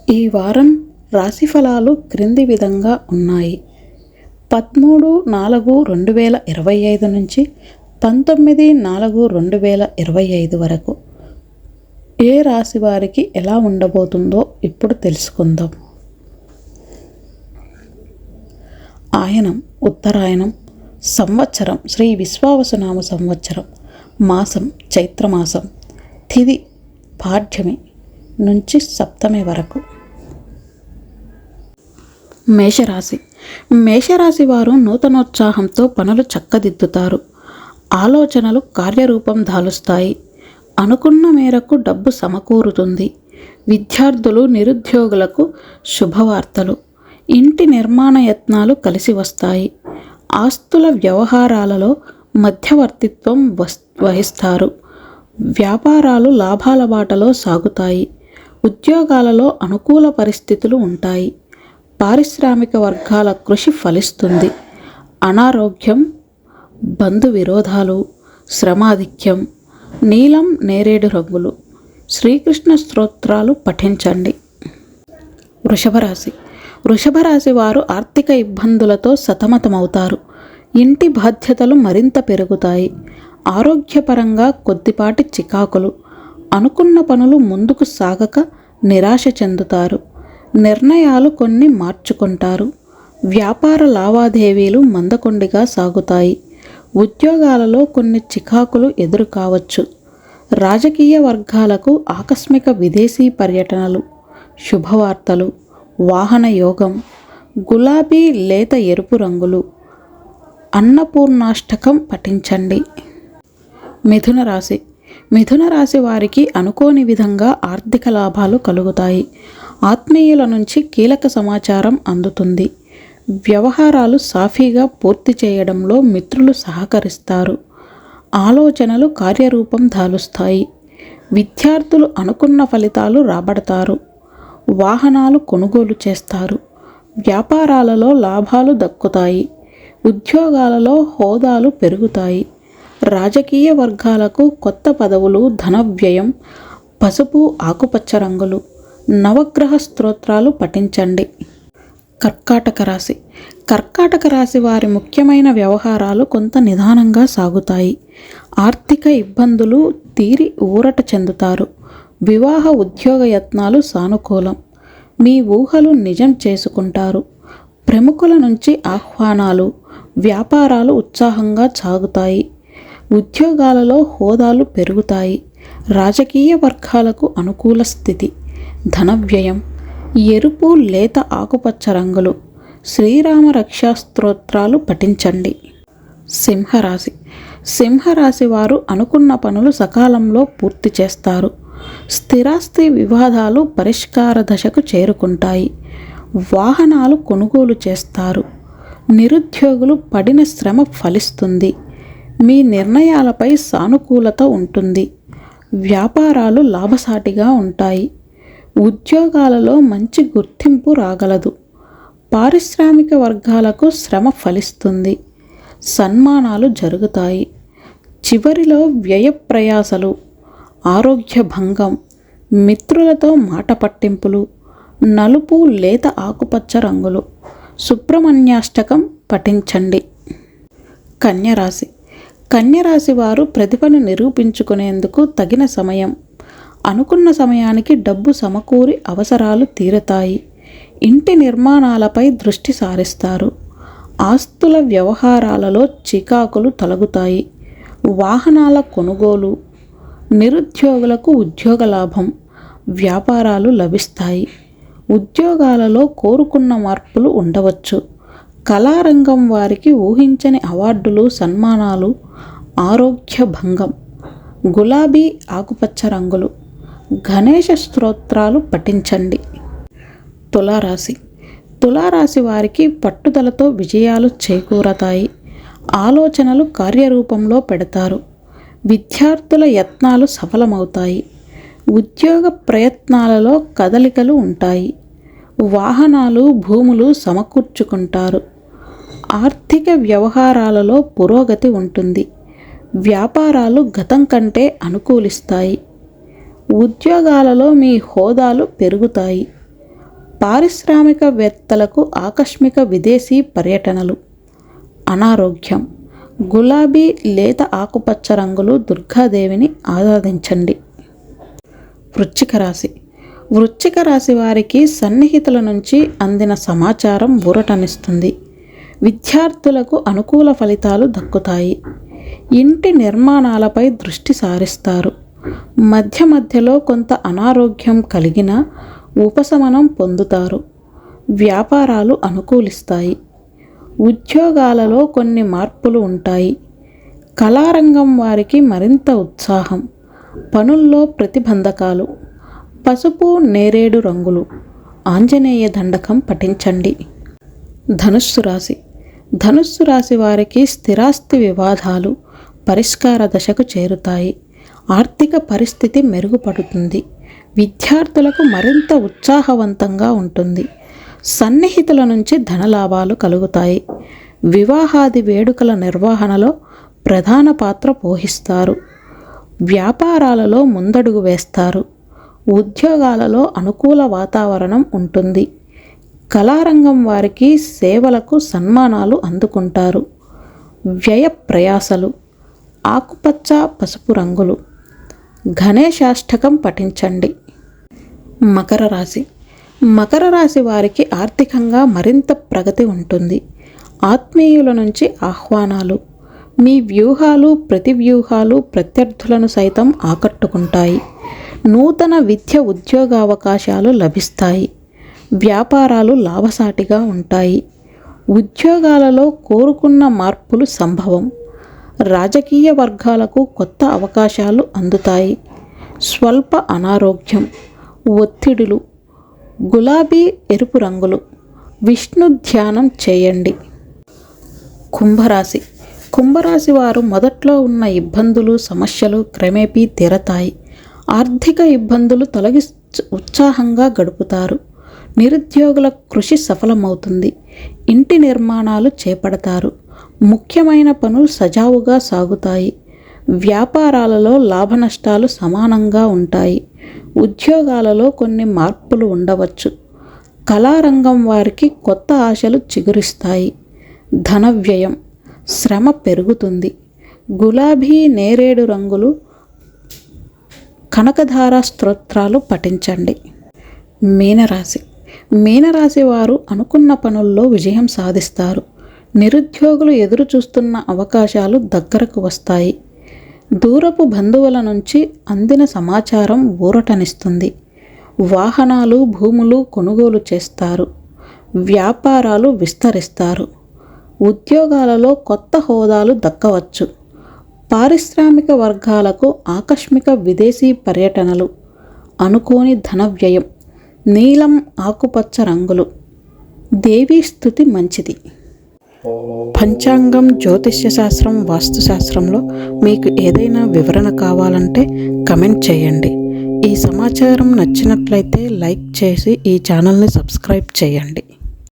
ఈ వారం రాశి ఫలాలు క్రింది విధంగా ఉన్నాయి. 13/4/2025 నుంచి 19/4/2025 వరకు ఏ రాశి వారికి ఎలా ఉండబోతుందో ఇప్పుడు తెలుసుకుందాం. ఆయనం ఉత్తరాయణం, సంవత్సరం శ్రీ విశ్వావసునామ సంవత్సరం, మాసం చైత్రమాసం, తిథి పాడ్యమి నుంచి సప్తమి వరకు. మేషరాశి. మేషరాశి వారు నూతనోత్సాహంతో పనులు చక్కదిద్దుతారు. ఆలోచనలు కార్యరూపం దాలుస్తాయి. అనుకున్న మేరకు డబ్బు సమకూరుతుంది. విద్యార్థులు, నిరుద్యోగులకు శుభవార్తలు. ఇంటి నిర్మాణ యత్నాలు కలిసి వస్తాయి. ఆస్తుల వ్యవహారాలలో మధ్యవర్తిత్వం వహిస్తారు. వ్యాపారాలు లాభాల బాటలో సాగుతాయి. ఉద్యోగాలలో అనుకూల పరిస్థితులు ఉంటాయి. పారిశ్రామిక వర్గాల కృషి ఫలిస్తుంది. అనారోగ్యం, బంధు విరోధాలు, శ్రమాధిక్యం. నీలం, నేరేడు రంగులు. శ్రీకృష్ణ స్తోత్రాలు పఠించండి. వృషభరాశి. వృషభరాశి వారు ఆర్థిక ఇబ్బందులతో సతమతమవుతారు. ఇంటి బాధ్యతలు మరింత పెరుగుతాయి. ఆరోగ్యపరంగా కొద్దిపాటి చికాకులు. అనుకున్న పనులు ముందుకు సాగక నిరాశ చెందుతారు. నిర్ణయాలు కొన్ని మార్చుకుంటారు. వ్యాపార లావాదేవీలు మందకొండిగా సాగుతాయి. ఉద్యోగాలలో కొన్ని చికాకులు ఎదురు కావచ్చు. రాజకీయ వర్గాలకు ఆకస్మిక విదేశీ పర్యటనలు, శుభవార్తలు. వాహన యోగం. గులాబీ, లేత ఎరుపు రంగులు. అన్నపూర్ణాష్టకం పఠించండి. మిథున రాశి. మిథున రాశి వారికి అనుకోని విధంగా ఆర్థిక లాభాలు కలుగుతాయి. ఆత్మీయుల నుంచి కీలక సమాచారం అందుతుంది. వ్యవహారాలు సాఫీగా పూర్తి చేయడంలో మిత్రులు సహకరిస్తారు. ఆలోచనలు కార్యరూపం దాలుస్తాయి. విద్యార్థులు అనుకున్న ఫలితాలు రాబడతారు. వాహనాలు కొనుగోలు చేస్తారు. వ్యాపారాలలో లాభాలు దక్కుతాయి. ఉద్యోగాలలో హోదాలు పెరుగుతాయి. రాజకీయ వర్గాలకు కొత్త పదవులు, ధన వ్యయం. పసుపు, ఆకుపచ్చ రంగులు. నవగ్రహ స్తోత్రాలు పఠించండి. కర్కాటక రాశి. కర్కాటక రాశి వారి ముఖ్యమైన వ్యవహారాలు కొంత నిదానంగా సాగుతాయి. ఆర్థిక ఇబ్బందులు తీరి ఊరట చెందుతారు. వివాహ, ఉద్యోగ యత్నాలు సానుకూలం. మీ ఊహలు నిజం చేసుకుంటారు. ప్రముఖుల నుంచి ఆహ్వానాలు. వ్యాపారాలు ఉత్సాహంగా సాగుతాయి. ఉద్యోగాలలో హోదాలు పెరుగుతాయి. రాజకీయ వర్గాలకు అనుకూల స్థితి. ధన వ్యయం. ఎరుపు, లేత ఆకుపచ్చ రంగులు. శ్రీరామ రక్షా స్తోత్రాలు పఠించండి. సింహరాశి. సింహరాశి వారు అనుకున్న పనులు సకాలంలో పూర్తి చేస్తారు. స్థిరాస్తి వివాదాలు పరిష్కార దశకు చేరుకుంటాయి. వాహనాలు కొనుగోలు చేస్తారు. నిరుద్యోగులు పడిన శ్రమ ఫలిస్తుంది. మీ నిర్ణయాలపై సానుకూలత ఉంటుంది. వ్యాపారాలు లాభసాటిగా ఉంటాయి. ఉద్యోగాలలో మంచి గుర్తింపు రాగలదు. పారిశ్రామిక వర్గాలకు శ్రమ ఫలిస్తుంది. సన్మానాలు జరుగుతాయి. చివరిలో వ్యయ ప్రయాసలు. ఆరోగ్య భంగం. మిత్రులతో మాట పట్టింపులు. నలుపు, లేత ఆకుపచ్చ రంగులు. సుబ్రహ్మణ్యాష్టకం పఠించండి. కన్యరాశి. కన్యరాశి వారు ప్రతిభను నిరూపించుకునేందుకు తగిన సమయం. అనుకున్న సమయానికి డబ్బు సమకూరి అవసరాలు తీరతాయి. ఇంటి నిర్మాణాలపై దృష్టి సారిస్తారు. ఆస్తుల వ్యవహారాలలో చికాకులు తొలగుతాయి. వాహనాల కొనుగోలు. నిరుద్యోగులకు ఉద్యోగ లాభం. వ్యాపారాలు లభిస్తాయి. ఉద్యోగాలలో కోరుకున్న మార్పులు ఉండవచ్చు. కళారంగం వారికి ఊహించని అవార్డులు, సన్మానాలు. ఆరోగ్య భంగం. గులాబీ, ఆకుపచ్చ రంగులు. గణేష స్తోత్రాలు పఠించండి. తులారాశి. తులారాశి వారికి పట్టుదలతో విజయాలు చేకూరతాయి. ఆలోచనలు కార్యరూపంలో పెడతారు. విద్యార్థుల యత్నాలు సఫలమవుతాయి. ఉద్యోగ ప్రయత్నాలలో కదలికలు ఉంటాయి. వాహనాలు, భూములు సమకూర్చుకుంటారు. ఆర్థిక వ్యవహారాలలో పురోగతి ఉంటుంది. వ్యాపారాలు గతం కంటే అనుకూలిస్తాయి. ఉద్యోగాలలో మీ హోదాలు పెరుగుతాయి. పారిశ్రామికవేత్తలకు ఆకస్మిక విదేశీ పర్యటనలు. అనారోగ్యం. గులాబీ, లేత ఆకుపచ్చ రంగులు దుర్గాదేవిని ఆరాధించండి. వృశ్చిక రాశి. వృశ్చిక రాశి వారికి సన్నిహితుల నుంచి అందిన సమాచారం ఊరటనిస్తుంది. విద్యార్థులకు అనుకూల ఫలితాలు దక్కుతాయి. ఇంటి నిర్మాణాలపై దృష్టి సారిస్తారు. మధ్య మధ్యలో కొంత అనారోగ్యం కలిగినా ఉపశమనం పొందుతారు. వ్యాపారాలు అనుకూలిస్తాయి. ఉద్యోగాలలో కొన్ని మార్పులు ఉంటాయి. కళారంగం వారికి మరింత ఉత్సాహం. పనుల్లో ప్రతిబంధకాలు. పసుపు, నేరేడు రంగులు. ఆంజనేయ దండకం పఠించండి. ధనుస్సు రాశి. ధనుస్సు రాశి వారికి స్థిరాస్తి వివాదాలు పరిష్కార దశకు చేరుతాయి. ఆర్థిక పరిస్థితి మెరుగుపడుతుంది. విద్యార్థులకు మరింత ఉత్సాహవంతంగా ఉంటుంది. సన్నిహితుల నుంచి ధనలాభాలు కలుగుతాయి. వివాహాది వేడుకల నిర్వహణలో ప్రధాన పాత్ర పోషిస్తారు. వ్యాపారాలలో ముందడుగు వేస్తారు. ఉద్యోగాలలో అనుకూల వాతావరణం ఉంటుంది. కళారంగం వారికి సేవలకు సన్మానాలు అందుకుంటారు. వ్యయ ప్రయాసలు. ఆకుపచ్చ, పసుపు రంగులు. గణేశాష్టకం పఠించండి. మకర రాశి. మకర రాశి వారికి ఆర్థికంగా మరింత ప్రగతి ఉంటుంది. ఆత్మీయుల నుంచి ఆహ్వానాలు. మీ వ్యూహాలు, ప్రతివ్యూహాలు ప్రత్యర్థులను సైతం ఆకట్టుకుంటాయి. నూతన విద్య, ఉద్యోగావకాశాలు లభిస్తాయి. వ్యాపారాలు లాభసాటిగా ఉంటాయి. ఉద్యోగాలలో కోరుకున్న మార్పులు సంభవం. రాజకీయ వర్గాలకు కొత్త అవకాశాలు అందుతాయి. స్వల్ప అనారోగ్యం. ఒత్తిడులు. గులాబీ, ఎరుపు రంగులు. విష్ణు ధ్యానం చేయండి. కుంభరాశి. కుంభరాశి వారు మొదట్లో ఉన్న ఇబ్బందులు, సమస్యలు క్రమేపీ తీరతాయి. ఆర్థిక ఇబ్బందులు తొలగి ఉత్సాహంగా గడుపుతారు. నిరుద్యోగుల కృషి సఫలమవుతుంది. ఇంటి నిర్మాణాలు చేపడతారు. ముఖ్యమైన పనులు సజావుగా సాగుతాయి. వ్యాపారాలలో లాభనష్టాలు సమానంగా ఉంటాయి. ఉద్యోగాలలో కొన్ని మార్పులు ఉండవచ్చు. కళారంగం వారికి కొత్త ఆశలు చిగురిస్తాయి. ధన వ్యయం. శ్రమ పెరుగుతుంది. గులాబీ, నేరేడు రంగులు. కనకధార స్తోత్రాలు పఠించండి. మీనరాశి. మీనరాశి వారు అనుకున్న పనుల్లో విజయం సాధిస్తారు. నిరుద్యోగులు ఎదురు చూస్తున్న అవకాశాలు దగ్గరకు వస్తాయి. దూరపు బంధువుల నుంచి అందిన సమాచారం ఊరటనిస్తుంది. వాహనాలు, భూములు కొనుగోలు చేస్తారు. వ్యాపారాలు విస్తరిస్తారు. ఉద్యోగాలలో కొత్త హోదాలు దక్కవచ్చు. పారిశ్రామిక వర్గాలకు ఆకస్మిక విదేశీ పర్యటనలు. అనుకోని ధన వ్యయం. నీలం, ఆకుపచ్చ రంగులు. దేవీ స్తుతి మంచిది. పంచాంగం, జ్యోతిష్య శాస్త్రం, వాస్తుశాస్త్రంలో మీకు ఏదైనా వివరణ కావాలంటే కమెంట్ చేయండి. ఈ సమాచారం నచ్చినట్లయితే లైక్ చేసి ఈ ఛానల్ని సబ్స్క్రైబ్ చేయండి.